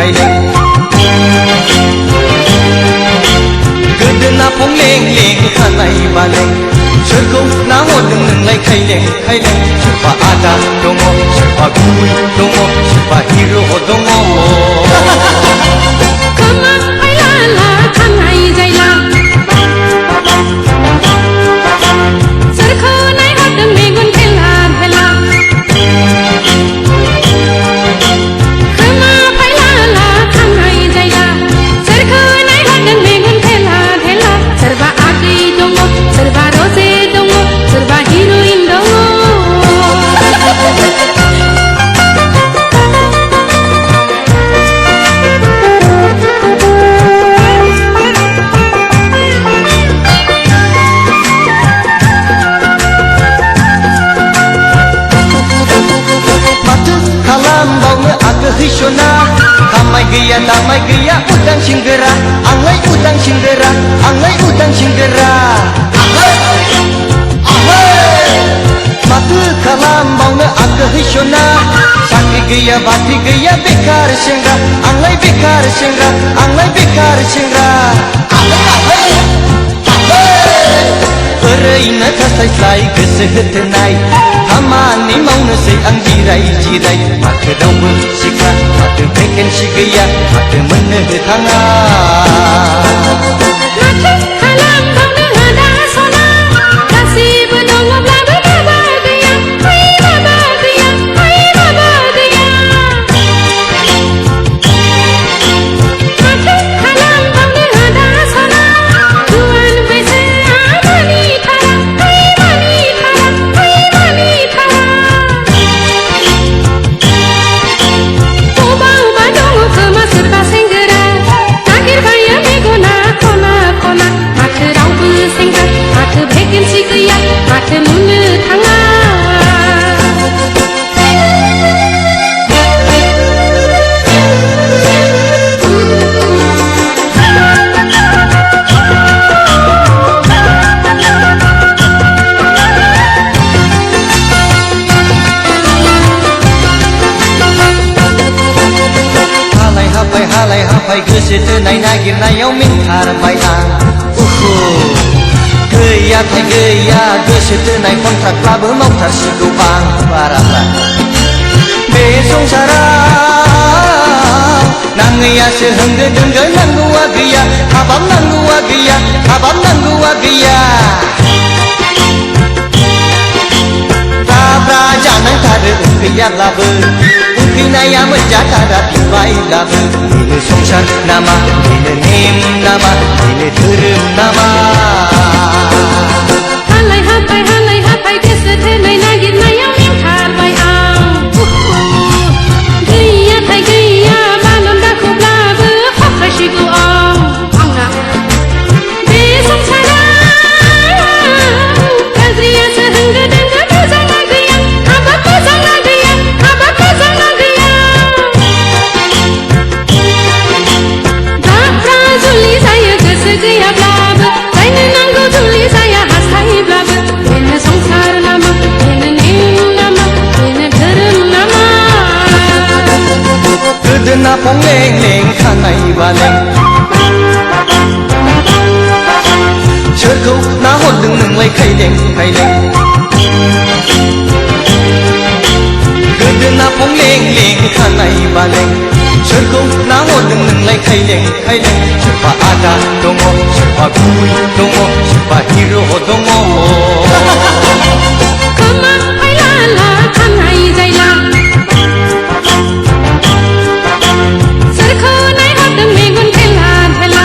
खायलें गोदोना फंलें लें खानाय बालें सोरखौ नाहरदों नोंलाय खायलें खायलें सोरबा आदा दङ सोरबा गुबै दङ सोरबा हिर' दङ Hishona kamai gaya damai gaya udang singgera anglai udang singgera anglai udang singgera matu kalam bauna aga hishona sakri gaya bati gaya bekar sengra anglai bekar sengra anglai bekar sengra Erayna kasai goसो होथोनाय खामानि मावनोसै आं जिराय जिराय माथो रावबो सिख्ला माथो vacancy गैया माथो मोननो थाङा हालाय हाफाय गोसो थोनाय नागिरनायाव मेंथारबाय आं गैयाथाय गैया गोसो थोनाय कन्ट्राक्टब्लाबो मावथारसिगौ आं बाराब्ला बे संसाराव नाङैयासो होंगो दोंगो नांगौआ गैया हाबाब नांगौआ गैया हाबाब नांगौआ गैया दाब्रा जानांथारो उखैयाब्लाबो उखैनाया मोनजाथारा बिबायब्लाबो बेनो संसार नामा बेनो नेम नामा बेनो धोरोम नामा हालाय हाफाय गोसो थोनाय नागिरनायाव मेंथारबाय आं गैयाथाय गैया बालन दाखौब्लाबो फाखायसिगौ आं आंना बे संसाराव गाज्रियासो होंगो दोंगो मोजाङा गैया हाबाब मोजाङा गैया हाबाब मोजाङा गैया दाफ्रा जुलि जायो गोसो गैयाब्लाबो जायनो नांगौ जुलि जाया हास्थायोब्लाबो बेनो संसार नामा बेनो नेम नामा बेनो धोरोम नामा गोदोना फंलें लें खानाय बालें सोरखौ नाहरदों नोंलाय खायलें खायलें गोदोना फंलें लें खानाय बालें सोरखौ नाहरदों नोंलाय खायलें खायलें सोरबा आदा दङ सोरबा गुबै दङ सोरबा हिर' दङ खोमा फायलाला खानाय जायला सोरखौ नायहरदों मेगन थेला थेला